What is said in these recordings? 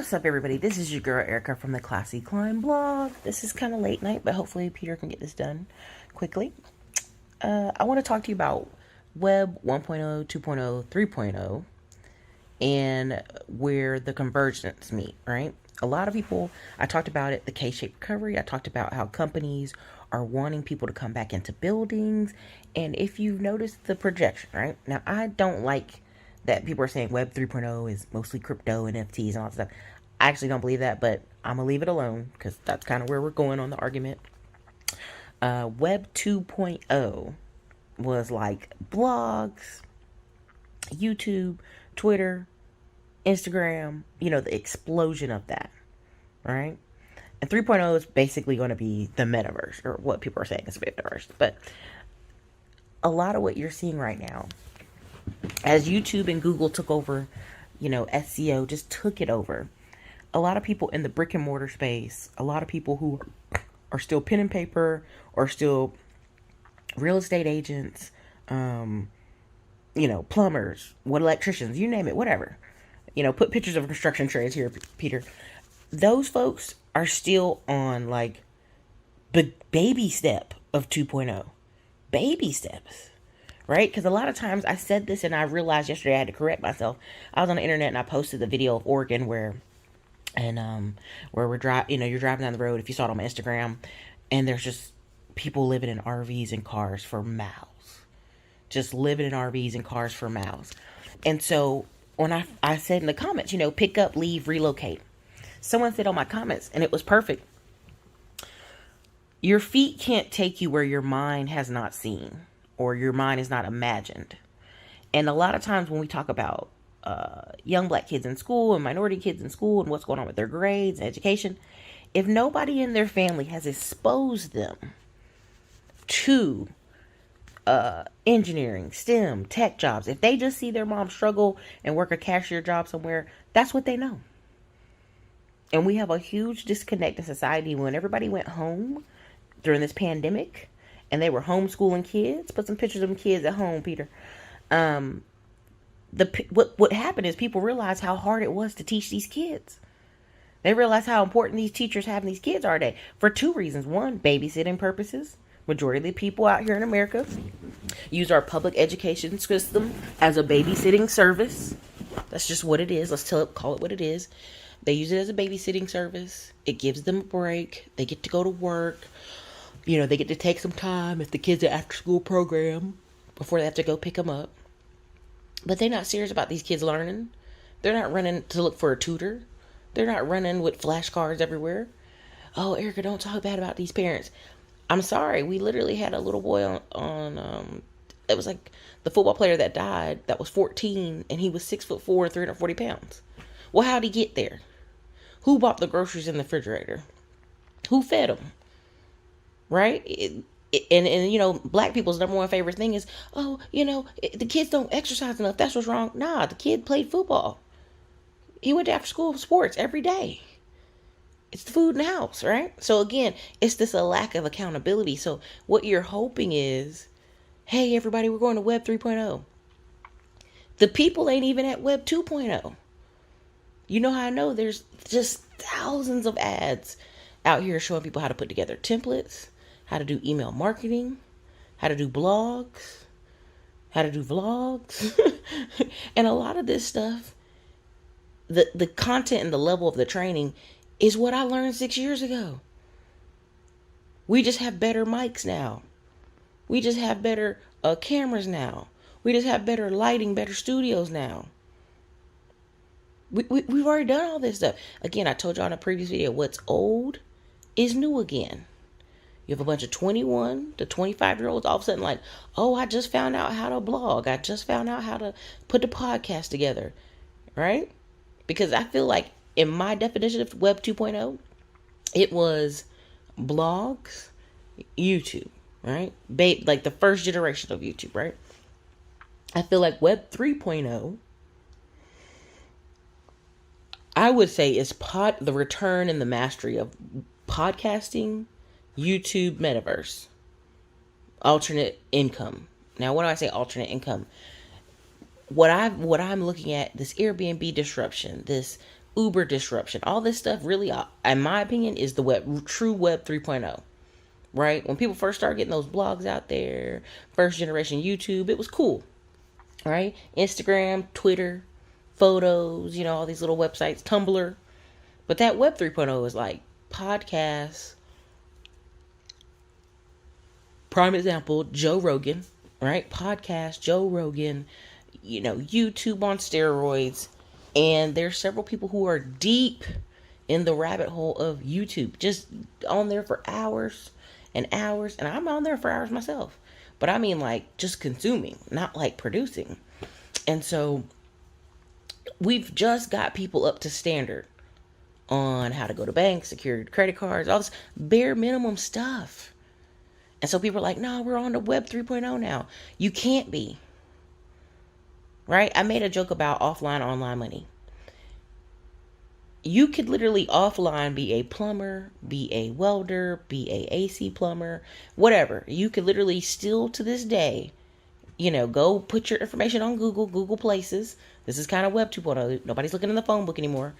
What's up, everybody? This is your girl Ericka from the CLASSYIT blog. This is kind of late night, but hopefully Peter can get this done quickly. I want to talk to you about Web 1.0, 2.0, 3.0, and where the convergence meet, right? A lot of people, I talked about it, the K-shaped recovery. I talked about how companies are wanting people to come back into buildings. And if you've noticed the projection, right? Now, I don't like that people are saying Web 3.0 is mostly crypto, NFTs, and all that stuff. I actually don't believe that, but I'm going to leave it alone because that's kind of where we're going on the argument. Web 2.0 was like blogs, YouTube, Twitter, Instagram, the explosion of that, right? And 3.0 is basically going to be the metaverse, or what people are saying is metaverse. But a lot of what you're seeing right now, as YouTube and Google took over, SEO just took it over. A lot of people in the brick and mortar space, a lot of people who are still pen and paper or still real estate agents, plumbers, electricians, you name it, whatever. Put pictures of construction trades here, Peter. Those folks are still on like the baby step of 2.0. Baby steps, right? Because a lot of times I said this and I realized yesterday I had to correct myself. I was on the internet and I posted the video of Oregon where we're driving, you're driving down the road. If you saw it on my Instagram, and there's just people living in RVs and cars for miles, just living in RVs and cars for miles. And so when I said in the comments, pick up, leave, relocate. Someone said on my comments, and it was perfect. Your feet can't take you where your mind has not seen or your mind is not imagined. And a lot of times when we talk about young black kids in school and minority kids in school and what's going on with their grades and education, if nobody in their family has exposed them to engineering, STEM, tech jobs, if they just see their mom struggle and work a cashier job somewhere, that's what they know. And we have a huge disconnect in society. When everybody went home during this pandemic and they were homeschooling kids, put some pictures of them kids at home, Peter. What happened is people realized how hard it was to teach these kids. They realized how important these teachers having these kids are today for two reasons. One, babysitting purposes. Majority of the people out here in America use our public education system as a babysitting service. That's just what it is. Let's call it what it is. They use it as a babysitting service. It gives them a break. They get to go to work. They get to take some time if the kids are after school program before they have to go pick them up. But they're not serious about these kids learning. They're not running to look for a tutor. They're not running with flashcards everywhere. Oh, Ericka, don't talk bad about these parents. I'm sorry. We literally had a little boy on it was like the football player that died that was 14 and he was 6'4", 340 pounds. Well, how'd he get there? Who bought the groceries in the refrigerator? Who fed him? Right? And black people's number one favorite thing is, the kids don't exercise enough. That's what's wrong. Nah, the kid played football. He went to after school sports every day. It's the food in the house, right? So again, it's this a lack of accountability. So what you're hoping is, hey, everybody, we're going to Web 3.0. The people ain't even at Web 2.0. You know how I know? There's just thousands of ads out here showing people how to put together templates, how to do email marketing, how to do blogs, how to do vlogs. And a lot of this stuff, the content and the level of the training is what I learned 6 years ago. We just have better mics now. We just have better cameras now. We just have better lighting, better studios now. We've already done all this stuff. Again, I told y'all in a previous video, what's old is new again. You have a bunch of 21 to 25-year-olds all of a sudden like, oh, I just found out how to blog. I just found out how to put the podcast together, right? Because I feel like in my definition of Web 2.0, it was blogs, YouTube, right? Like the first generation of YouTube, right? I feel like Web 3.0, I would say, is the return and the mastery of podcasting, YouTube, Metaverse, alternate income. Now, when I say alternate income, what I'm looking at, this Airbnb disruption, this Uber disruption. All this stuff really, in my opinion, is the true web 3.0. Right? When people first started getting those blogs out there, first generation YouTube, it was cool. Right? Instagram, Twitter, photos, all these little websites, Tumblr. But that web 3.0 is like podcasts. Prime example, Joe Rogan, right? Podcast, Joe Rogan, YouTube on steroids. And there's several people who are deep in the rabbit hole of YouTube, just on there for hours and hours. And I'm on there for hours myself. But I mean like just consuming, not like producing. And so we've just got people up to standard on how to go to banks, secure credit cards, all this bare minimum stuff. And so people are like, no, we're on the web 3.0 now. You can't be. Right? I made a joke about offline, online money. You could literally offline be a plumber, be a welder, be a AC plumber, whatever. You could literally still to this day, go put your information on Google Places. This is kind of web 2.0. Nobody's looking in the phone book anymore.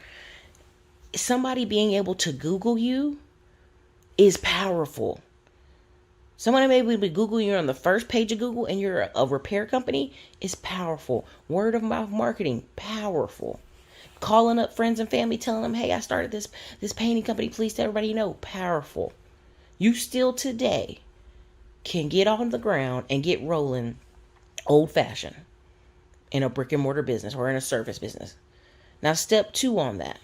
Somebody being able to Google you is powerful. Someone may be Google you on the first page of Google and you're a repair company is powerful. Word of mouth marketing, powerful. Calling up friends and family, telling them, hey, I started this painting company. Please tell everybody you know. Powerful. You still today can get on the ground and get rolling old fashioned in a brick and mortar business or in a service business. Now, step 2 on that.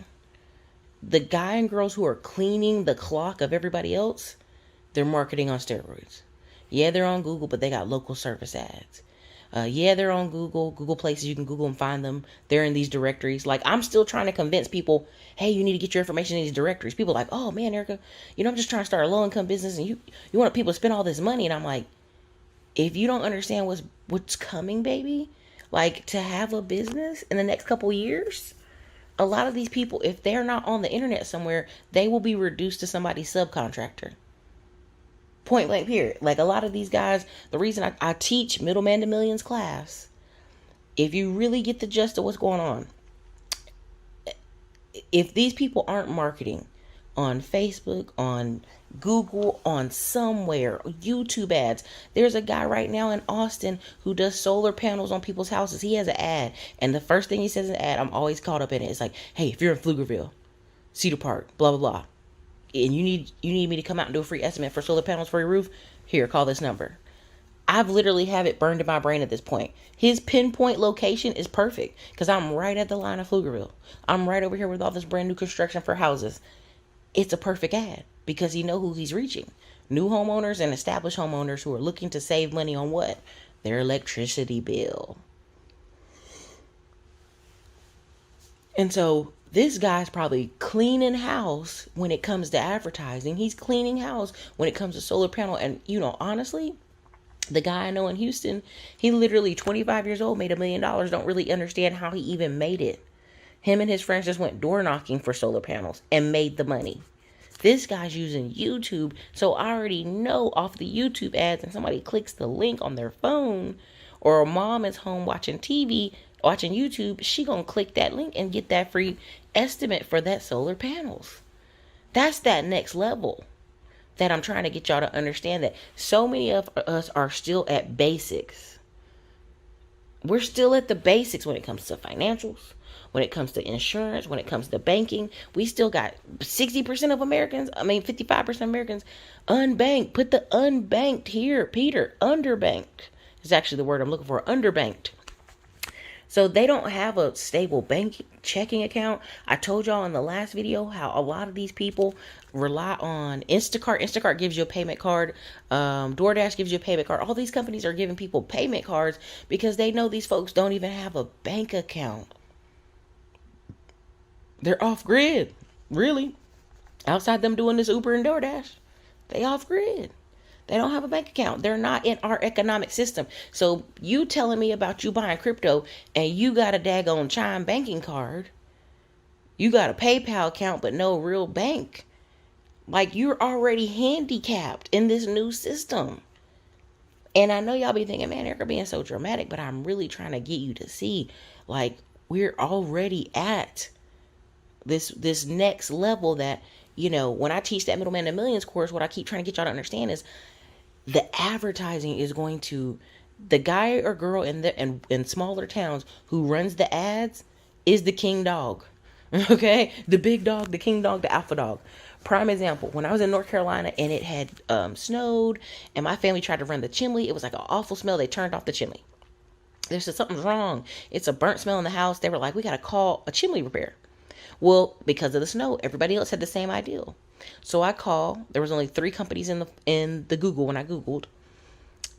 The guy and girls who are cleaning the clock of everybody else, they're marketing on steroids. Yeah, they're on Google, but they got local service ads. Yeah, they're on Google Places. You can Google and find them. They're in these directories. Like, I'm still trying to convince people, hey, you need to get your information in these directories. People are like, oh, man, Ericka, I'm just trying to start a low-income business, and you want people to spend all this money. And I'm like, if you don't understand what's coming, baby, like, to have a business in the next couple years, a lot of these people, if they're not on the internet somewhere, they will be reduced to somebody's subcontractor. Point blank period. Like a lot of these guys, the reason I teach Middleman to Millions class, if you really get the gist of what's going on, if these people aren't marketing on Facebook, on Google, on somewhere, YouTube ads. There's a guy right now in Austin who does solar panels on people's houses. He has an ad, and the first thing he says in the ad, I'm always caught up in it. It's like, hey, if you're in Pflugerville, Cedar Park, blah, blah, blah, and you need me to come out and do a free estimate for solar panels for your roof, here, call this number. I've literally have it burned in my brain at this point. His pinpoint location is perfect because I'm right at the line of Pflugerville. I'm right over here with all this brand new construction for houses. It's a perfect ad because he know who he's reaching. New homeowners and established homeowners who are looking to save money on what? Their electricity bill. And so this guy's probably cleaning house when it comes to advertising. He's cleaning house when it comes to solar panel. And, honestly, the guy I know in Houston, he literally 25 years old, made $1 million. Don't really understand how he even made it. Him and his friends just went door knocking for solar panels and made the money. This guy's using YouTube. So I already know off the YouTube ads, and somebody clicks the link on their phone, or a mom is home watching TV, watching YouTube, she gonna click that link and get that free estimate for that solar panels. That's that next level that I'm trying to get y'all to understand, that so many of us are still at basics. We're still at the basics when it comes to financials, when it comes to insurance, when it comes to banking. We still got 55% of Americans unbanked. Put the unbanked here, Peter. Underbanked is actually the word I'm looking for. Underbanked. So they don't have a stable bank checking account. I told y'all in the last video how a lot of these people rely on Instacart. Instacart gives you a payment card. DoorDash gives you a payment card. All these companies are giving people payment cards because they know these folks don't even have a bank account. They're off grid, really. Outside them doing this Uber and DoorDash, they off grid. They don't have a bank account. They're not in our economic system. So you telling me about you buying crypto and you got a daggone Chime banking card. You got a PayPal account, but no real bank. Like, you're already handicapped in this new system. And I know y'all be thinking, man, Ericka being so dramatic, but I'm really trying to get you to see, like, we're already at this next level that, when I teach that Middleman to Millions course, what I keep trying to get y'all to understand is the advertising is going to, the guy or girl in smaller towns who runs the ads is the king dog. Okay? The big dog, the king dog, the alpha dog. Prime example, when I was in North Carolina and it had snowed and my family tried to run the chimney, it was like an awful smell. They turned off the chimney. They said something's wrong. It's a burnt smell in the house. They were like, we got to call a chimney repair. Well, because of the snow, everybody else had the same idea. So I called. There was only 3 companies in the Google when I Googled,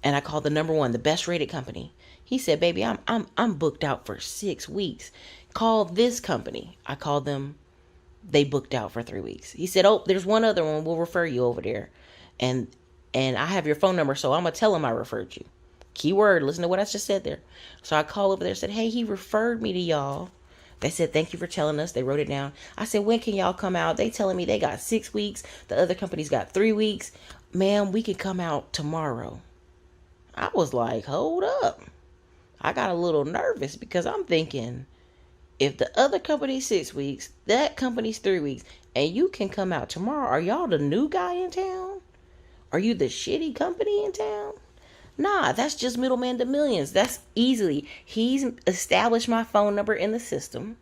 and I called the number 1, the best rated company. He said, "Baby, I'm booked out for 6 weeks. Call this company." I called them. They booked out for 3 weeks. He said, "Oh, there's one other one. We'll refer you over there, and I have your phone number, so I'm gonna tell him I referred you." Keyword. Listen to what I just said there. So I called over there and said, "Hey, he referred me to y'all." They said, "Thank you for telling us." They wrote it down. I said, "When can y'all come out?" They telling me they got 6 weeks. The other company's got 3 weeks. "Ma'am, we can come out tomorrow." I was like, hold up. I got a little nervous because I'm thinking, if the other company's 6 weeks, that company's 3 weeks, and you can come out tomorrow, are y'all the new guy in town? Are you the shitty company in town? Nah, that's just Middleman to Millions. That's easily. He's established my phone number in the system.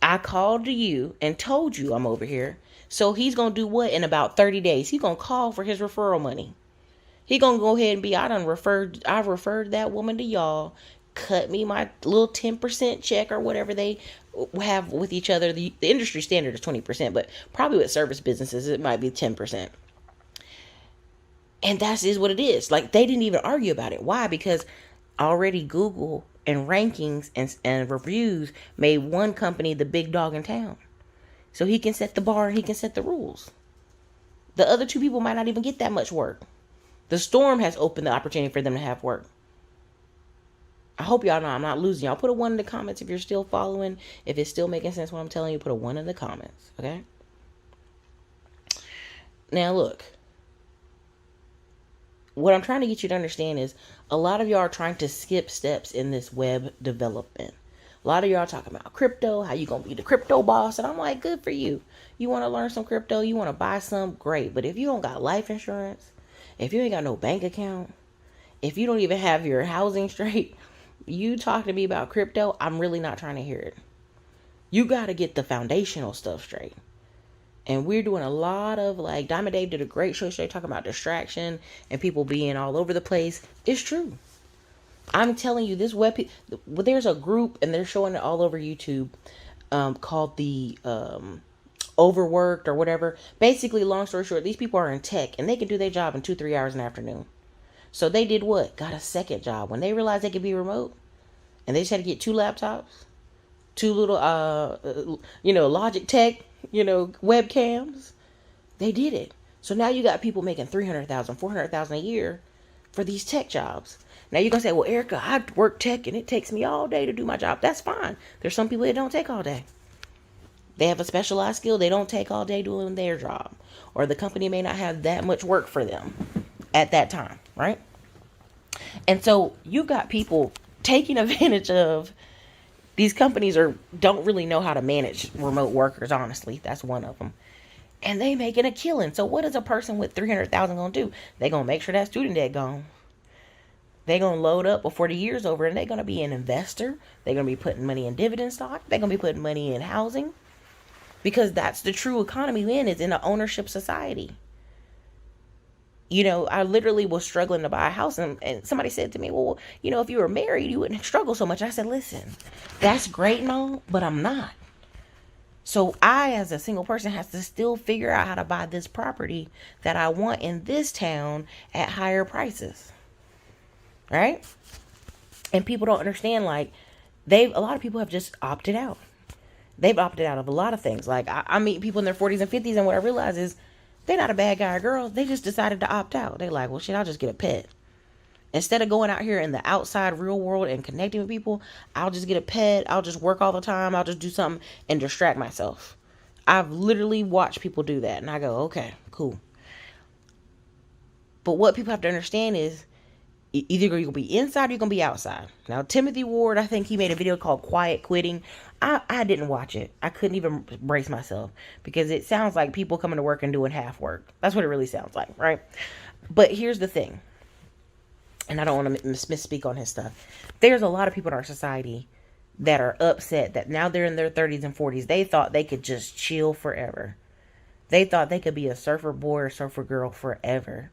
I called to you and told you I'm over here. So he's going to do what in about 30 days? He's going to call for his referral money. He going to go ahead and be, I referred that woman to y'all. Cut me my little 10% check or whatever they have with each other. The industry standard is 20%, but probably with service businesses, it might be 10%. And that is what it is. Like, they didn't even argue about it. Why? Because already Google and rankings and reviews made one company the big dog in town. So he can set the bar and he can set the rules. The other 2 people might not even get that much work. The storm has opened the opportunity for them to have work. I hope y'all know I'm not losing y'all. Put a 1 in the comments if you're still following. If it's still making sense what I'm telling you, put a 1 in the comments. Okay? Now look. What I'm trying to get you to understand is a lot of y'all are trying to skip steps in this web development. A lot of y'all talking about crypto, how you going to be the crypto boss. And I'm like, good for you. You want to learn some crypto? You want to buy some? Great. But if you don't got life insurance, if you ain't got no bank account, if you don't even have your housing straight, you talk to me about crypto, I'm really not trying to hear it. You got to get the foundational stuff straight. And we're doing a lot of, like, Diamond Dave did a great show today talking about distraction and people being all over the place. It's true. I'm telling you, this there's a group, and they're showing it all over YouTube, called the Overworked or whatever. Basically, long story short, these people are in tech, and they can do their job in 2-3 hours in the afternoon. So they did what? Got a second job. When they realized they could be remote, and they just had to get 2 laptops, 2 little, Logitech, webcams. They did it. So now you got people making $300,000, $400,000 a year for these tech jobs. Now you're going to say, well, Ericka, I work tech and it takes me all day to do my job. That's fine. There's some people that don't take all day. They have a specialized skill. They don't take all day doing their job. Or the company may not have that much work for them at that time, right? And so you've got people taking advantage of these companies don't really know how to manage remote workers, honestly. That's one of them. And they making a killing. So what is a person with $300,000 going to do? They going to make sure that student debt gone. They going to load up before the year's over, and they're going to be an investor. They're going to be putting money in dividend stock. They're going to be putting money in housing. Because that's the true economy we in, is in an ownership society. I literally was struggling to buy a house, and somebody said to me, well, if you were married, you wouldn't struggle so much. I said, listen, that's great and all, but I'm not. So I, as a single person, has to still figure out how to buy this property that I want in this town at higher prices. Right? And people don't understand, like, a lot of people have just opted out. They've opted out of a lot of things. Like, I meet people in their 40s and 50s, and what I realize is, they're not a bad guy or girl. They just decided to opt out. They're like, well, shit, I'll just get a pet. Instead of going out here in the outside real world and connecting with people, I'll just get a pet. I'll just work all the time. I'll just do something and distract myself. I've literally watched people do that. And I go, okay, cool. But what people have to understand is, Either you're going to be inside or you're going to be outside. Now, Timothy Ward, I think he made a video called Quiet Quitting. I didn't watch it. I couldn't even brace myself because it sounds like people coming to work and doing half work. That's what it really sounds like, right? But here's the thing, and I don't want to misspeak on his stuff. There's a lot of people in our society that are upset that now they're in their 30s and 40s. They thought they could just chill forever. They thought they could be a surfer boy or surfer girl forever.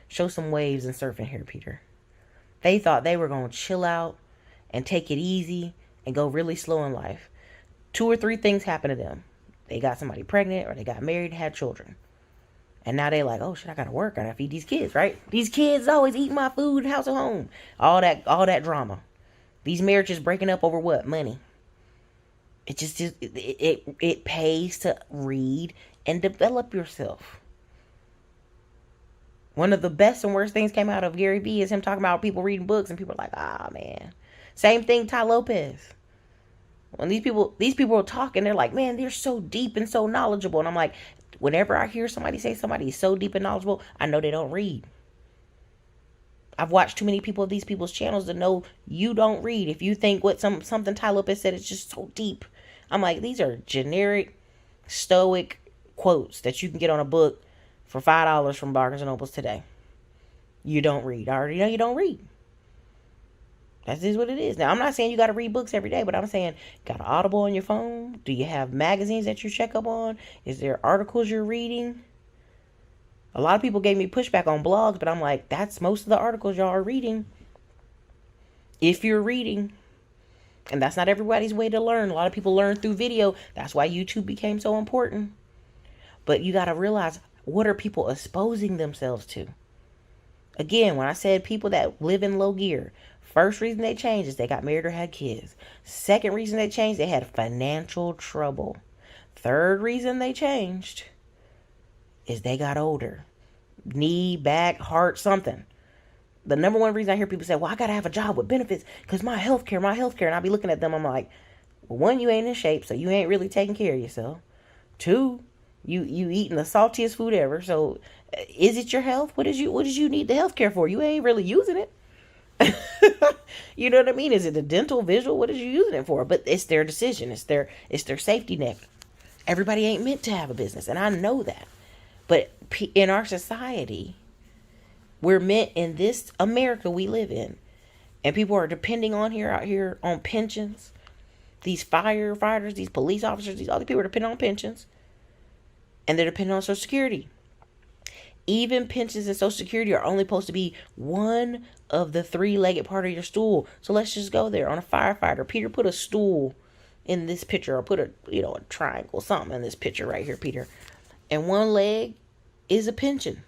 Show some waves and surfing here, Peter. They thought they were going to chill out and take it easy and go really slow in life. 2 or 3 things happened to them. They got somebody pregnant or they got married and had children. And now they like, oh shit, I got to work. I got to feed these kids, right? These kids always eat my food, house and home. All that drama. These marriages breaking up over what? Money. It pays to read and develop yourself. One of the best and worst things came out of Gary Vee is him talking about people reading books, and people are like, man. Same thing, Ty Lopez. When these people are talking, they're like, man, they're so deep and so knowledgeable. And I'm like, whenever I hear somebody say somebody is so deep and knowledgeable, I know they don't read. I've watched too many people of these people's channels to know you don't read. If you think what something Ty Lopez said is just so deep, I'm like, these are generic, stoic quotes that you can get on a book for $5 from Barnes & Nobles today. You don't read. I already know you don't read. That's just what it is. Now, I'm not saying you got to read books every day, but I'm saying, got an Audible on your phone? Do you have magazines that you check up on? Is there articles you're reading? A lot of people gave me pushback on blogs, but I'm like, that's most of the articles y'all are reading. If you're reading. And that's not everybody's way to learn. A lot of people learn through video. That's why YouTube became so important. But you got to realize, what are people exposing themselves to? Again, when I said people that live in low gear, first reason they changed is they got married or had kids. Second reason they changed, they had financial trouble. Third reason they changed is they got older. Knee, back, heart, something. The number one reason I hear people say, well, I got to have a job with benefits because my healthcare. And I'll be looking at them, I'm like, well, 1, you ain't in shape, so you ain't really taking care of yourself. 2, you eating the saltiest food ever. So is it your health? What did you need the healthcare for? You ain't really using it. You know what I mean? Is it a dental, visual? What are you using it for? But it's their decision. It's their safety net. Everybody ain't meant to have a business, and I know that. But in our society, we're meant, in this America we live in, and people are depending on out here on pensions. These firefighters, these police officers, these other people are depending on pensions, and they're depending on Social Security. Even pensions and Social Security are only supposed to be one of the 3-legged part of your stool. So let's just go there. On a firefighter, Peter, put a stool in this picture, or put a triangle, something in this picture right here, Peter. And one leg is a pension.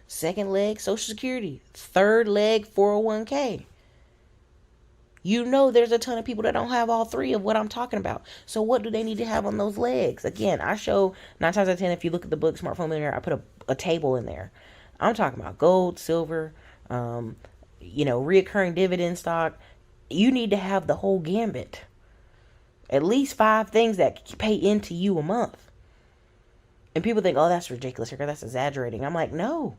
Second leg, Social Security. Third leg, 401k. You know there's a ton of people that don't have all 3 of what I'm talking about. So what do they need to have on those legs? Again, I show 9 times out of 10, if you look at the book Smartphone Millionaire, I put a table in there. I'm talking about gold, silver, reoccurring dividend stock. You need to have the whole gambit. At least 5 things that pay into you a month. And people think, oh, that's ridiculous, Ericka, that's exaggerating. I'm like, no.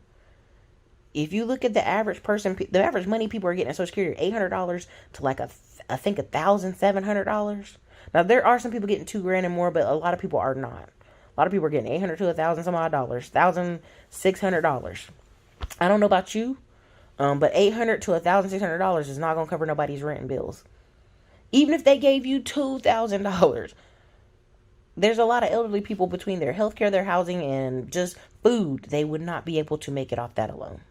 If you look at the average person, the average money people are getting at Social Security, $800 to like I think $1,700. Now there are some people getting $2,000 and more, but a lot of people are not. A lot of people are getting $800 to $1,000 some odd dollars, $1,600. I don't know about you, but $800 to $1,600 is not gonna cover nobody's rent and bills. Even if they gave you $2,000, there's a lot of elderly people between their healthcare, their housing, and just food. They would not be able to make it off that alone.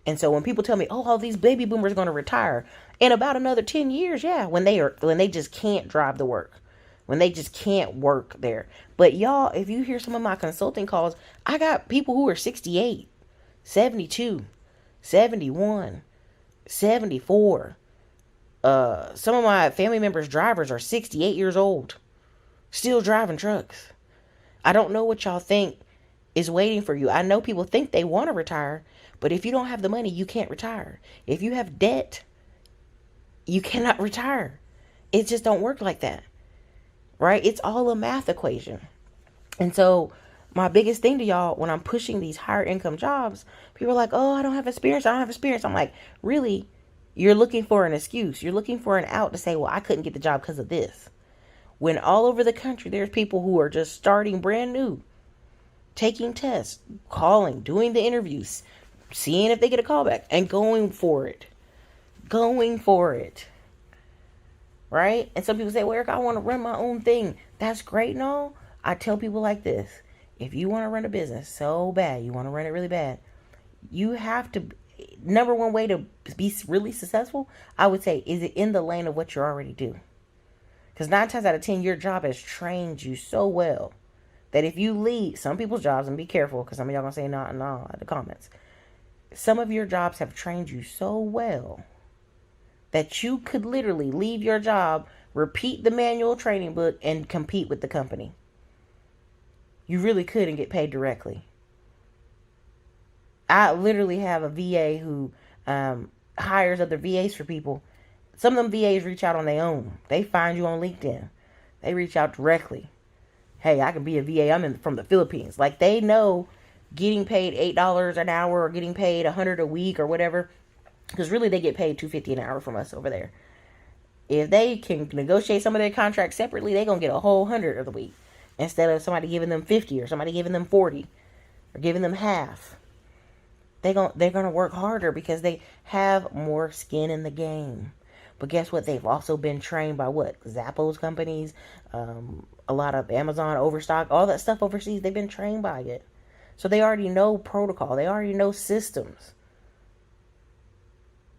And so when people tell me, oh, all these baby boomers are going to retire in about another 10 years, yeah, when they just can't drive to work, when they just can't work there. But y'all, if you hear some of my consulting calls, I got people who are 68, 72, 71, 74. Some of my family members' drivers are 68 years old, still driving trucks. I don't know what y'all think is waiting for you. I know people think they want to retire, but if you don't have the money, you can't retire. If you have debt, you cannot retire. It just don't work like that, right? It's all a math equation. And so my biggest thing to y'all when I'm pushing these higher income jobs, people are like, oh, I don't have experience. I don't have experience. I'm like, really? You're looking for an excuse. You're looking for an out to say, well, I couldn't get the job because of this. When all over the country, there's people who are just starting brand new, taking tests, calling, doing the interviews, seeing if they get a callback, and going for it. Going for it. Right? And some people say, well, Eric, I want to run my own thing. That's great and all. I tell people like this. If you want to run a business so bad, you want to run it really bad, you have to, number one way to be really successful, I would say, is it in the lane of what you already do? Because 9 times out of 10, your job has trained you so well that if you leave some people's jobs, and be careful because some of y'all going to say no in the comments, some of your jobs have trained you so well that you could literally leave your job, repeat the manual training book, and compete with the company. You really could and get paid directly. I literally have a VA who hires other VAs for people. Some of them VAs reach out on their own. They find you on LinkedIn. They reach out directly. Hey, I can be a VA. I'm from the Philippines. Like, they know getting paid $8 an hour or getting paid $100 a week or whatever, because really they get paid $250 an hour from us over there. If they can negotiate some of their contracts separately, they're going to get a whole 100 of the week instead of somebody giving them 50 or somebody giving them 40 or giving them half. They're going to work harder because they have more skin in the game. But guess what? They've also been trained by what? Zappos companies, a lot of Amazon Overstock, all that stuff overseas. They've been trained by it. So they already know protocol. They already know systems.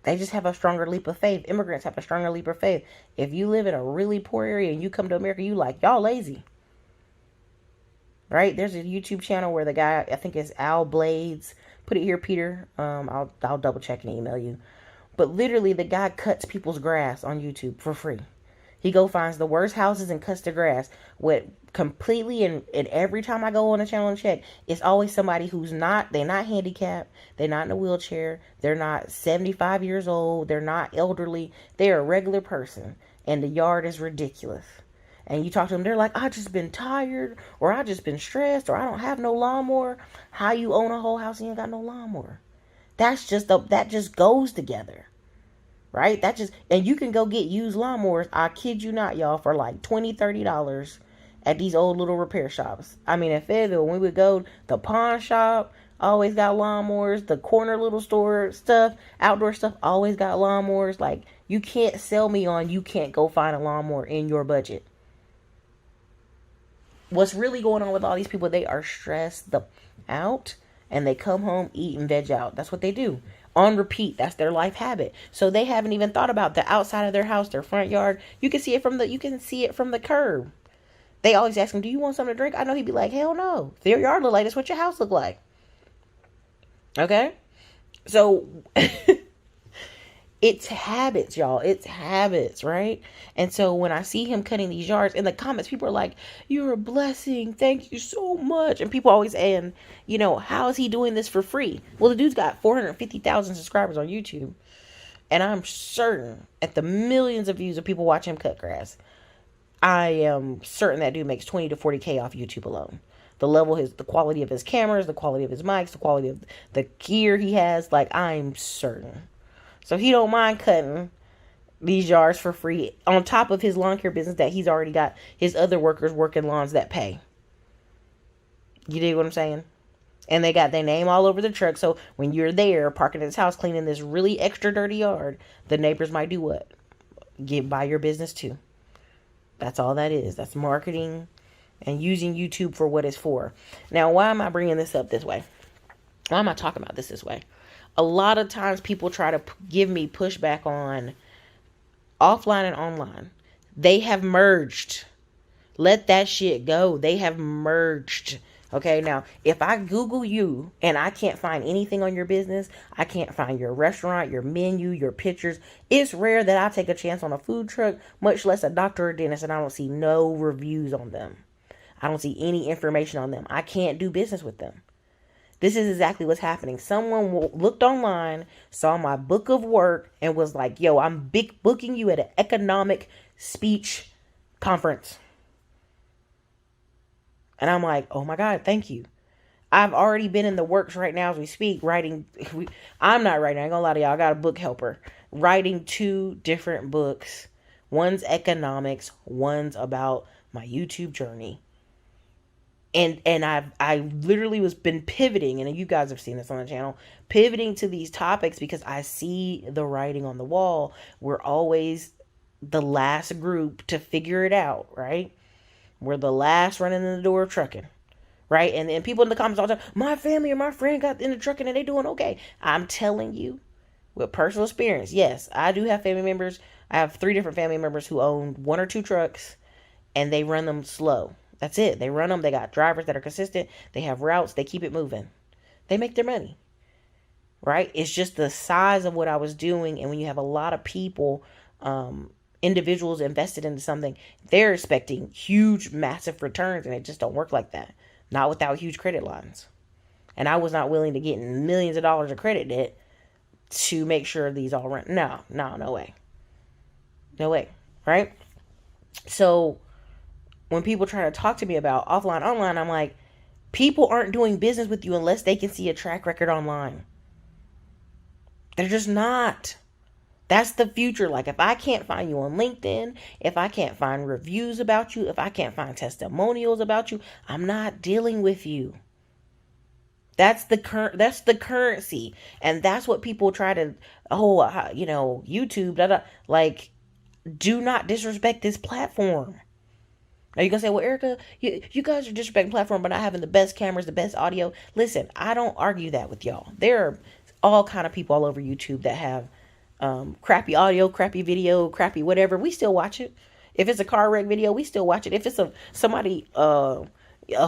They just have a stronger leap of faith. Immigrants have a stronger leap of faith. If you live in a really poor area and you come to America, you like, y'all lazy. Right? There's a YouTube channel where the guy, I think it's Al Blades. Put it here, Peter. I'll double check and email you. But literally, the guy cuts people's grass on YouTube for free. He finds the worst houses and cuts the grass. What completely, and every time I go on the channel and check, it's always somebody who's they're not handicapped. They're not in a wheelchair. They're not 75 years old. They're not elderly. They're a regular person. And the yard is ridiculous. And you talk to them, they're like, I just been tired, or I just been stressed, or I don't have no lawnmower. How you own a whole house and you ain't got no lawnmower? That just goes together. Right? And you can go get used lawnmowers, I kid you not, y'all, for like $20, $30 at these old little repair shops. I mean, in Fayetteville, when we would go, the pawn shop always got lawnmowers. The corner little store stuff, outdoor stuff, always got lawnmowers. Like, you can't sell me on you can't go find a lawnmower in your budget. What's really going on with all these people, they are stressed out, and they come home, eat, and veg out. That's what they do. On repeat. That's their life habit. So they haven't even thought about the outside of their house, their front yard. You can see it from the curb. They always ask him, do you want something to drink? I know he'd be like, hell no. If your yard look like this, what your house look like? Okay? So it's habits, y'all. It's habits, right? And so when I see him cutting these yards, in the comments, people are like, you're a blessing. Thank you so much. And people always saying, how is he doing this for free? Well, the dude's got 450,000 subscribers on YouTube. And I'm certain at the millions of views of people watch him cut grass, I am certain that dude makes 20 to 40K off YouTube alone. The quality of his cameras, the quality of his mics, the quality of the gear he has, like, I'm certain. So he don't mind cutting these yards for free on top of his lawn care business that he's already got his other workers working lawns that pay. You dig what I'm saying? And they got their name all over the truck. So when you're there parking at his house cleaning this really extra dirty yard, the neighbors might do what? Buy your business too. That's all that is. That's marketing and using YouTube for what it's for. Now, why am I bringing this up this way? Why am I talking about this way? A lot of times people try to give me pushback on offline and online. They have merged. Let that shit go. They have merged. Okay, now, if I Google you and I can't find anything on your business, I can't find your restaurant, your menu, your pictures, it's rare that I take a chance on a food truck, much less a doctor or dentist, and I don't see no reviews on them. I don't see any information on them. I can't do business with them. This is exactly what's happening. Someone looked online, saw my book of work, and was like, yo, I'm booking you at an economic speech conference. And I'm like, oh my God, thank you. I've already been in the works right now as we speak, writing. I'm not writing, I ain't gonna lie to y'all. I got a book helper writing 2 different books. One's economics, one's about my YouTube journey. And I literally was been pivoting, and you guys have seen this on the channel, pivoting to these topics because I see the writing on the wall. We're always the last group to figure it out, right? We're the last running in the door of trucking, right? And then people in the comments all the time, my family or my friend got in the trucking and they doing okay. I'm telling you, with personal experience, yes, I do have family members. I have 3 different family members who own 1 or 2 trucks, and they run them slow. That's it. They run them. They got drivers that are consistent. They have routes. They keep it moving. They make their money, right? It's just the size of what I was doing. And when you have a lot of people, individuals invested into something, they're expecting huge, massive returns, and it just don't work like that. Not without huge credit lines. And I was not willing to get millions of dollars of credit debt to make sure these all run. No way. No way, right? So when people try to talk to me about offline, online, I'm like, people aren't doing business with you unless they can see a track record online. They're just not. That's the future. Like, if I can't find you on LinkedIn, if I can't find reviews about you, if I can't find testimonials about you, I'm not dealing with you. That's the currency. And that's what people try to, YouTube, like, do not disrespect this platform. Now you're going to say, well, Ericka, you guys are disrespecting platform by not having the best cameras, the best audio. Listen, I don't argue that with y'all. There are all kind of people all over YouTube that have crappy audio, crappy video, crappy whatever. We still watch it. If it's a car wreck video, we still watch it. If it's a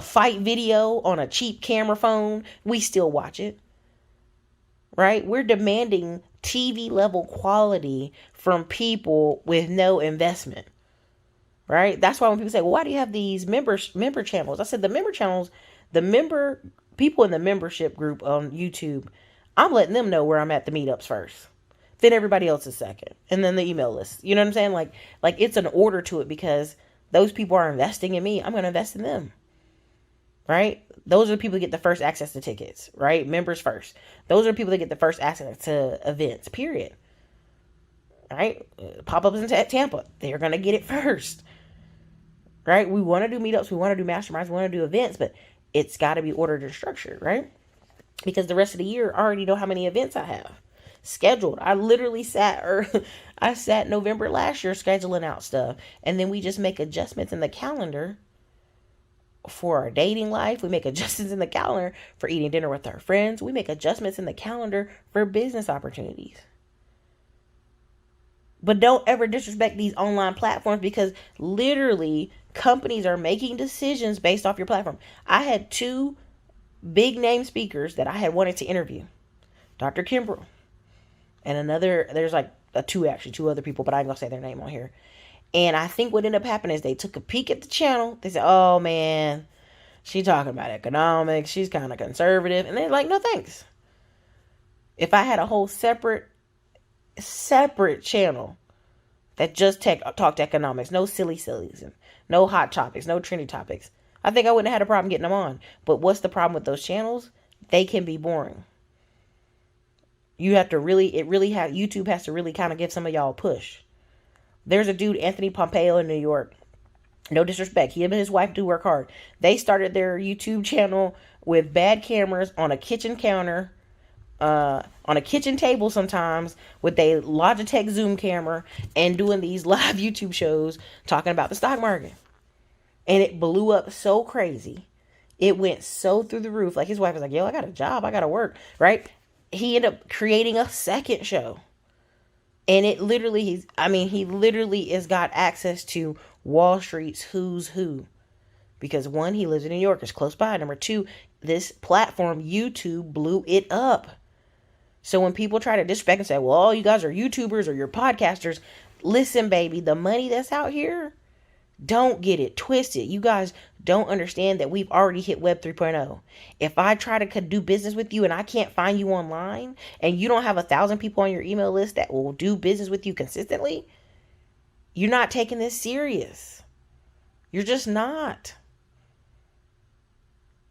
fight video on a cheap camera phone, we still watch it. Right? We're demanding TV level quality from people with no investment. Right? That's why when people say, well, why do you have these member channels? I said the member channels, people in the membership group on YouTube, I'm letting them know where I'm at the meetups first. Then everybody else is second. And then the email list. You know what I'm saying? Like it's an order to it because those people are investing in me. I'm going to invest in them. Right? Those are the people that get the first access to tickets. Right? Members first. Those are the people that get the first access to events. Period. Right? Pop-ups in Tampa. They're going to get it first. Right? We want to do meetups. We want to do masterminds. We want to do events. But it's got to be ordered and structured. Right? Because the rest of the year, I already know how many events I have scheduled. I literally sat November last year scheduling out stuff. And then we just make adjustments in the calendar for our dating life. We make adjustments in the calendar for eating dinner with our friends. We make adjustments in the calendar for business opportunities. But don't ever disrespect these online platforms because literally companies are making decisions based off your platform. I had 2 big name speakers that I had wanted to interview. Dr. Kimbrell and another, there's like 2 other people, but I ain't gonna say their name on here. And I think what ended up happening is they took a peek at the channel. They said, oh man, she talking about economics. She's kind of conservative. And they're like, no thanks. If I had a whole separate channel that just talked economics, no sillies, and no hot topics, no trendy topics, I think I wouldn't have had a problem getting them on. But what's the problem with those channels? They can be boring. YouTube has to really kind of give some of y'all a push. There's a dude, Anthony Pompeo in New York. No disrespect. He and his wife do work hard. They started their YouTube channel with bad cameras on a kitchen counter, on a kitchen table sometimes with a Logitech Zoom camera and doing these live YouTube shows talking about the stock market. And it blew up so crazy. It went so through the roof. Like his wife was like, yo, I got a job. I got to work. Right? He ended up creating a second show. And he literally has got access to Wall Street's who's who. Because 1, he lives in New York. It's close by. Number 2, this platform, YouTube, blew it up. So when people try to disrespect and say, well, all you guys are YouTubers or you're podcasters, listen, baby, the money that's out here, don't get it twisted. You guys don't understand that we've already hit Web 3.0. If I try to do business with you and I can't find you online and you don't have 1,000 people on your email list that will do business with you consistently, you're not taking this serious. You're just not.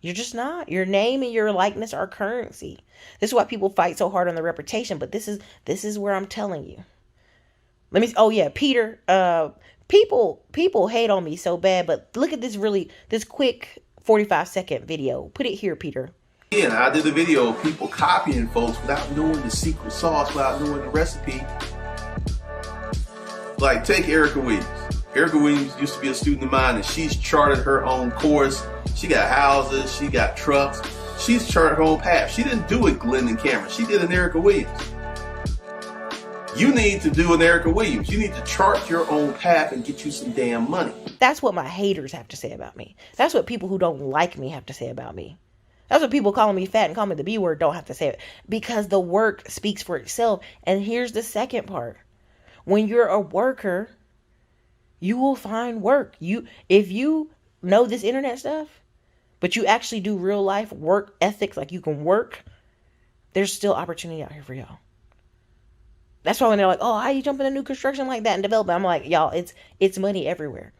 You're just not. Your name and your likeness are currency. This is why people fight so hard on their reputation. But this is where I'm telling you. Oh yeah, Peter. People hate on me so bad, but look at this quick 45-second video. Put it here, Peter. Yeah, I did a video of people copying folks without knowing the secret sauce, without knowing the recipe. Like, take Ericka Williams. Ericka Williams used to be a student of mine, and she's charted her own course. She got houses, she got trucks. She's charted her own path. She didn't do it Glenn Cameron. She did an Ericka Williams. You need to do an Ericka Williams. You need to chart your own path and get you some damn money. That's what my haters have to say about me. That's what people who don't like me have to say about me. That's what people calling me fat and calling me the B word don't have to say it. Because the work speaks for itself. And here's the second part. When you're a worker, you will find work. If you know this internet stuff, but you actually do real life work ethics, like you can work, there's still opportunity out here for y'all. That's why when they're like, oh, how you jump into new construction like that and development? I'm like, y'all, it's money everywhere.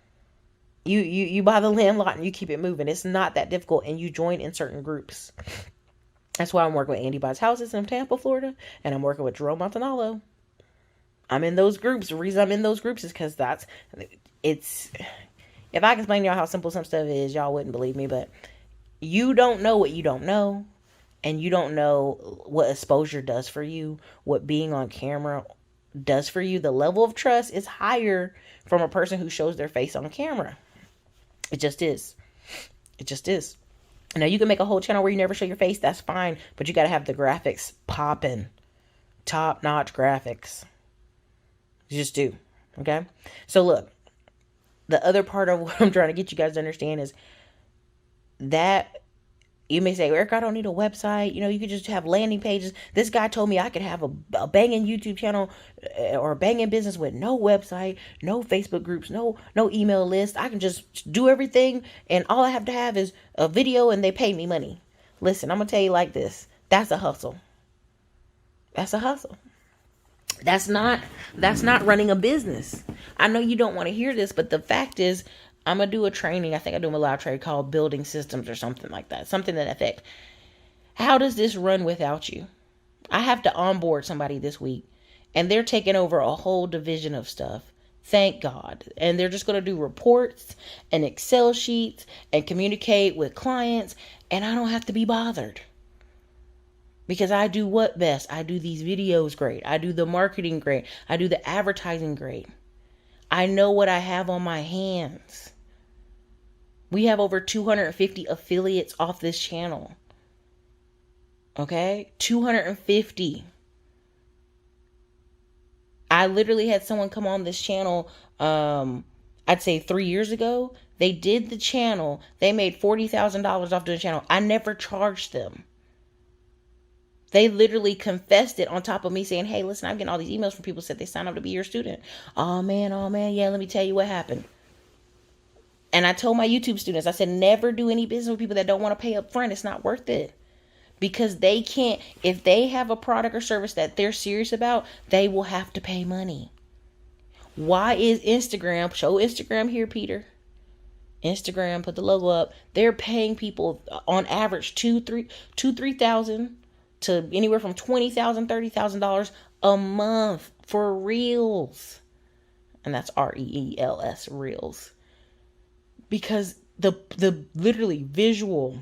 You buy the land lot and you keep it moving. It's not that difficult, and you join in certain groups. That's why I'm working with Andy Buys Houses in Tampa, Florida, and I'm working with Jerome Montanalo. I'm in those groups. The reason I'm in those groups is because if I can explain to y'all how simple some stuff is, y'all wouldn't believe me, but you don't know what you don't know, and you don't know what exposure does for you, what being on camera does for you. The level of trust is higher from a person who shows their face on camera. It just is. It just is. Now, you can make a whole channel where you never show your face. That's fine. But you got to have the graphics popping. Top-notch graphics. You just do. Okay? So, look. The other part of what I'm trying to get you guys to understand is that you may say, Eric, I don't need a website. You could just have landing pages. This guy told me I could have a banging YouTube channel or a banging business with no website, no Facebook groups, no email list. I can just do everything, and all I have to have is a video, and they pay me money. Listen, I'm going to tell you like this. That's a hustle. That's a hustle. That's not running a business. I know you don't want to hear this, but the fact is, I'm going to do a training. I think I do a live trade called Building Systems or something like that. Something to that effect. How does this run without you? I have to onboard somebody this week, and they're taking over a whole division of stuff. Thank God. And they're just going to do reports and Excel sheets and communicate with clients, and I don't have to be bothered. Because I do what best? I do these videos great. I do the marketing great. I do the advertising great. I know what I have on my hands. We have over 250 affiliates off this channel. Okay? 250. I literally had someone come on this channel, I'd say 3 years ago. They did the channel. They made $40,000 off the channel. I never charged them. They literally confessed it on top of me saying, hey, listen, I'm getting all these emails from people who said they signed up to be your student. Oh man, yeah, let me tell you what happened. And I told my YouTube students, I said, never do any business with people that don't want to pay up front. It's not worth it. Because they can't, if they have a product or service that they're serious about, they will have to pay money. Why is Instagram, show Instagram here, Peter. Instagram, put the logo up. They're paying people on average $3,000 to anywhere from $20,000, $30,000 a month for reels. And that's REELS, reels. Because the literally visual,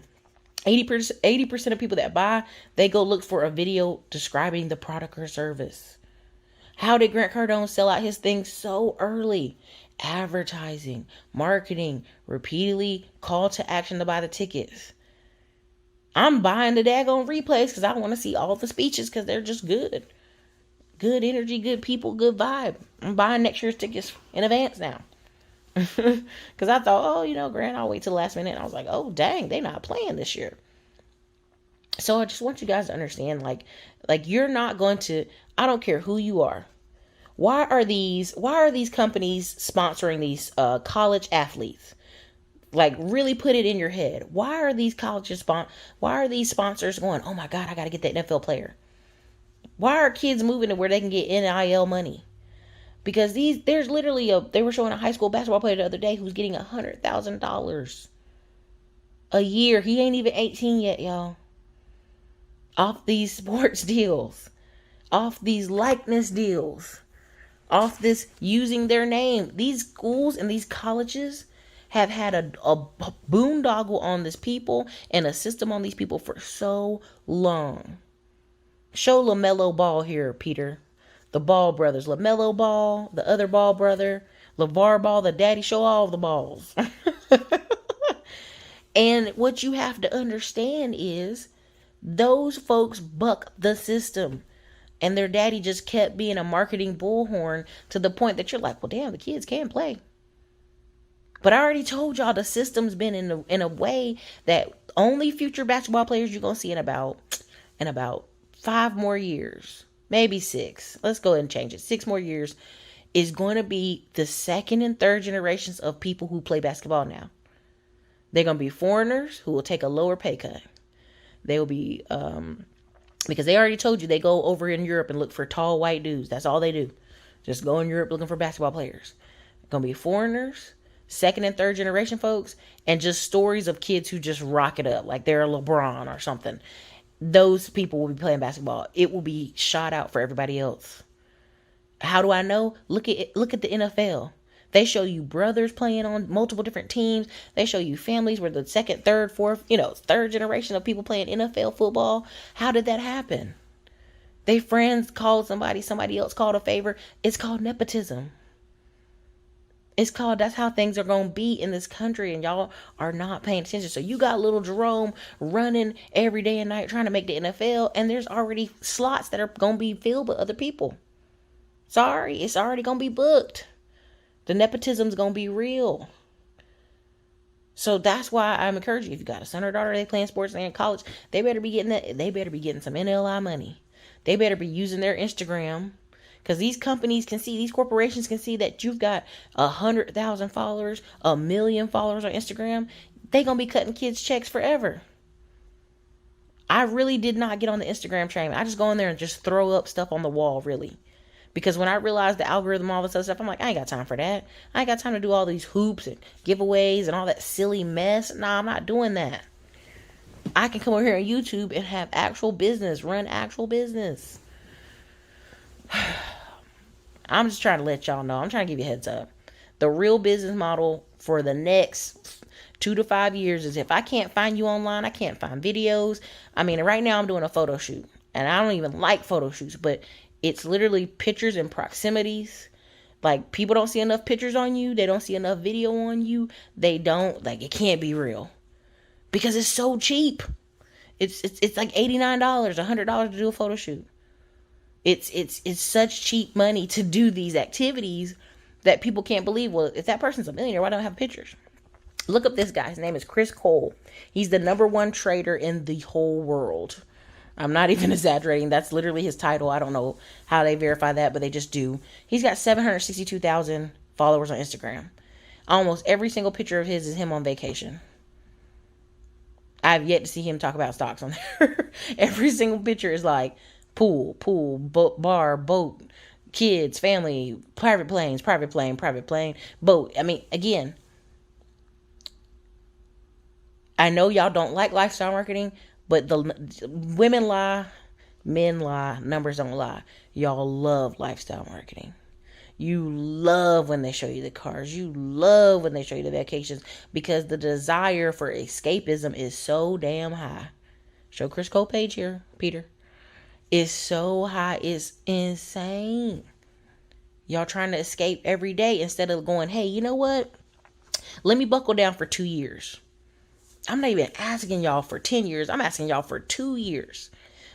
80% of people that buy, they go look for a video describing the product or service. How did Grant Cardone sell out his thing so early? Advertising, marketing, repeatedly call to action to buy the tickets. I'm buying the daggone replays because I want to see all the speeches because they're just good. Good energy, good people, good vibe. I'm buying next year's tickets in advance now. Because I thought, Grant, I'll wait till the last minute. And I was like, oh, dang, they not playing this year. So I just want you guys to understand, like you're not going to, I don't care who you are. Why are these companies sponsoring these college athletes? Like, really put it in your head. Why are these why are these sponsors going, oh my God, I got to get that NFL player? Why are kids moving to where they can get NIL money? Because there's literally they were showing a high school basketball player the other day who's getting $100,000. A year. He ain't even 18 yet, y'all. Off these sports deals. Off these likeness deals. Off this using their name. These schools and these colleges have had a boondoggle on this people and a system on these people for so long. Show LaMelo Ball here, Peter. The Ball brothers. LaMelo Ball, the other Ball brother, LeVar Ball, the daddy. Show all the balls. And what you have to understand is those folks buck the system. And their daddy just kept being a marketing bullhorn to the point that you're like, well, damn, the kids can play. But I already told y'all the system's been in a way that only future basketball players you're going to see in about 5 more years, maybe 6. Let's go ahead and change it. 6 more years is going to be the second and third generations of people who play basketball now. They're going to be foreigners who will take a lower pay cut. They will be, because they already told you they go over in Europe and look for tall white dudes. That's all they do. Just go in Europe looking for basketball players. Going to be foreigners, second and third generation folks, and just stories of kids who just rock it up like they're a LeBron or something. Those people will be playing basketball. It will be shot out for everybody else. How do I know? Look at the NFL. They show you brothers playing on multiple different teams. They show you families where the second, third, fourth, third generation of people playing NFL football. How did that happen? They friends called somebody else called a favor. It's called nepotism. That's how things are going to be in this country, and y'all are not paying attention. So you got little Jerome running every day and night trying to make the NFL, and there's already slots that are going to be filled with other people. Sorry, it's already going to be booked. The nepotism's going to be real. So that's why I'm encouraging you. If you got a son or daughter, they playing sports, they in college, they better be getting that. They better be getting some NLI money. They better be using their Instagram. Because these companies can see, these corporations can see that you've got 100,000 followers, 1 million followers on Instagram. They going to be cutting kids checks forever. I really did not get on the Instagram train. I just go in there and just throw up stuff on the wall, really. Because when I realized the algorithm, all this other stuff, I'm like, I ain't got time for that. I ain't got time to do all these hoops and giveaways and all that silly mess. Nah, I'm not doing that. I can come over here on YouTube and have actual business, run actual business. I'm just trying to let y'all know. I'm trying to give you a heads up. The real business model for the next 2 to 5 years is if I can't find you online, I can't find videos. I mean, right now I'm doing a photo shoot. And I don't even like photo shoots, but it's literally pictures and proximities. Like, people don't see enough pictures on you. They don't see enough video on you. They don't, like, it can't be real. Because it's so cheap. It's like $89, $100 to do a photo shoot. It's such cheap money to do these activities that people can't believe. Well, if that person's a millionaire, why don't I have pictures? Look up this guy. His name is Chris Cole. He's the #1 trader in the whole world. I'm not even exaggerating. That's literally his title. I don't know how they verify that, but they just do. He's got 762,000 followers on Instagram. Almost every single picture of his is him on vacation. I've yet to see him talk about stocks on there. Every single picture is like pool, bar, boat, kids, family, private plane, boat. I mean, again, I know y'all don't like lifestyle marketing, but the women lie, men lie, numbers don't lie. Y'all love lifestyle marketing. You love when they show you the cars. You love when they show you the vacations because the desire for escapism is so damn high. Show Chris Cole page here, Peter. It's so high. It's insane. Y'all trying to escape every day instead of going, hey, you know what? Let me buckle down for 2 years. I'm not even asking y'all for 10 years. I'm asking y'all for 2 years.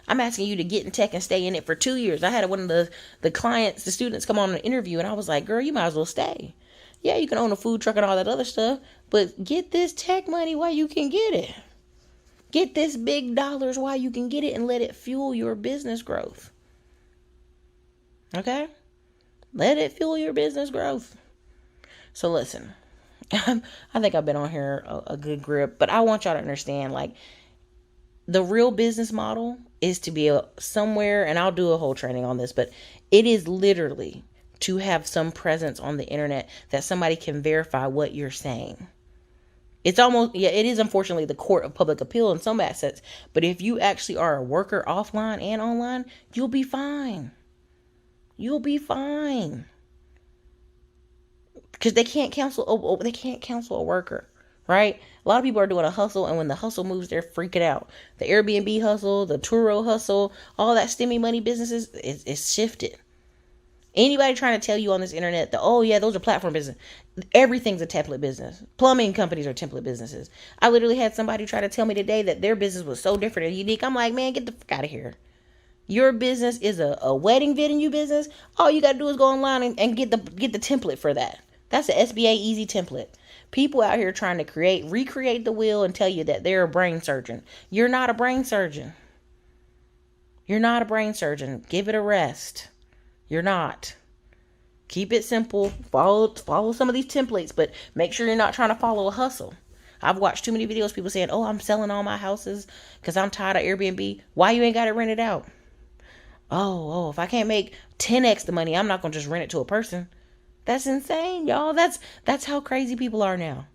I'm asking you to get in tech and stay in it for 2 years. I had one of the clients, the students come on an interview and I was like, girl, you might as well stay. Yeah, you can own a food truck and all that other stuff, but get this tech money while you can get it. Get this big dollars while you can get it and let it fuel your business growth. Okay? Let it fuel your business growth. So listen, I think I've been on here a good grip, but I want y'all to understand, like, the real business model is to be somewhere, and I'll do a whole training on this, but it is literally to have some presence on the internet that somebody can verify what you're saying. It's almost, yeah, it is unfortunately the court of public appeal in some assets. But if you actually are a worker offline and online, you'll be fine. You'll be fine. Because they can't cancel a worker, right? A lot of people are doing a hustle, and when the hustle moves, they're freaking out. The Airbnb hustle, the Turo hustle, all that stimmy money businesses is shifted. Anybody trying to tell you on this internet that, oh yeah, those are platform business, everything's a template business. Plumbing companies are template businesses. I literally had somebody try to tell me today that their business was so different and unique. I'm like, man, get the fuck out of here. Your business is a wedding venue business. All you got to do is go online and get the template for that. That's the SBA easy template. People out here trying to recreate the wheel and tell you that they're a brain surgeon. You're not a brain surgeon. You're not a brain surgeon. Give it a rest. You're not. Keep it simple. Follow some of these templates, but make sure you're not trying to follow a hustle. I've watched too many videos, people saying, oh, I'm selling all my houses because I'm tired of Airbnb. Why you ain't got it rented out? Oh, if I can't make 10x the money, I'm not going to just rent it to a person. That's insane, y'all. That's how crazy people are now.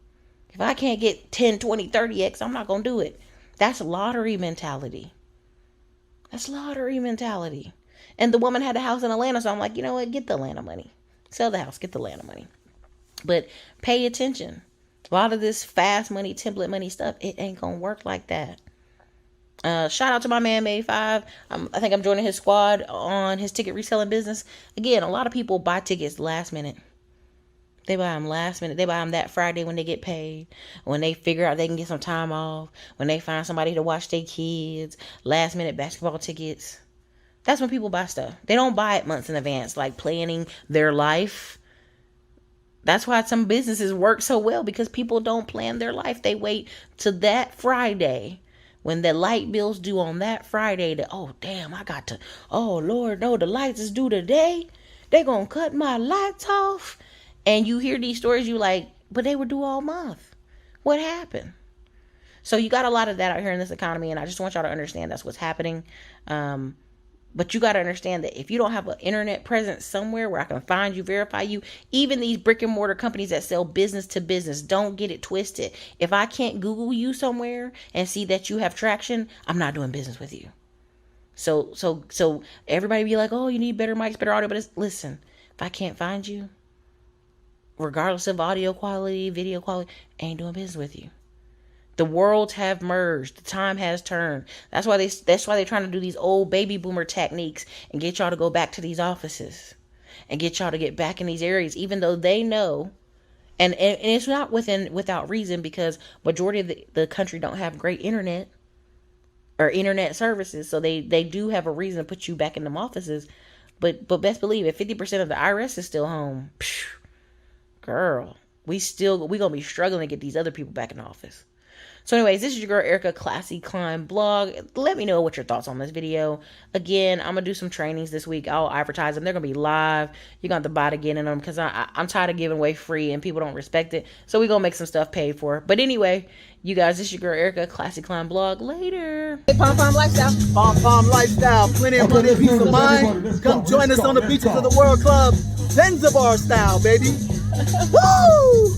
If I can't get 10, 20, 30x, I'm not going to do it. That's lottery mentality. That's lottery mentality. And the woman had a house in Atlanta, so I'm like, you know what? Get the Atlanta money. Sell the house, get the Atlanta money. But pay attention. A lot of this fast money, template money stuff, it ain't going to work like that. Shout out to my man, May 5. I think I'm joining his squad on his ticket reselling business. Again, a lot of people buy tickets last minute. They buy them last minute. They buy them that Friday when they get paid, when they figure out they can get some time off, when they find somebody to watch their kids, last minute basketball tickets. That's when people buy stuff. They don't buy it months in advance, like planning their life. That's why some businesses work so well, because people don't plan their life. They wait to that Friday when the light bill's due on that Friday to, oh, damn, oh, Lord, no, the lights is due today. They gonna cut my lights off. And you hear these stories, you like, but they were due all month. What happened? So you got a lot of that out here in this economy, and I just want y'all to understand that's what's happening. But you got to understand that if you don't have an internet presence somewhere where I can find you, verify you, even these brick and mortar companies that sell business to business, don't get it twisted. If I can't Google you somewhere and see that you have traction, I'm not doing business with you. So everybody be like, oh, you need better mics, better audio. But listen, if I can't find you, regardless of audio quality, video quality, I ain't doing business with you. The worlds have merged. The time has turned. That's why they're trying to do these old baby boomer techniques and get y'all to go back to these offices and get y'all to get back in these areas, even though they know, and it's not without reason, because majority of the country don't have great internet or internet services. So they do have a reason to put you back in them offices. But best believe if 50% of the IRS is still home, girl, we gonna be struggling to get these other people back in the office. So anyways, this is your girl Ericka, Classy Climb blog. Let me know what your thoughts on this video. Again, I'm going to do some trainings this week. I'll advertise them. They're going to be live. You're going to have to buy to get in them, because I'm tired of giving away free and people don't respect it. So we're going to make some stuff paid for. But anyway, you guys, this is your girl Ericka, Classy Climb blog. Later. Pom lifestyle. Pom lifestyle. Plenty of money, peace of mind. Come join us on the beaches of the World Club. Zanzibar style, baby. Woo!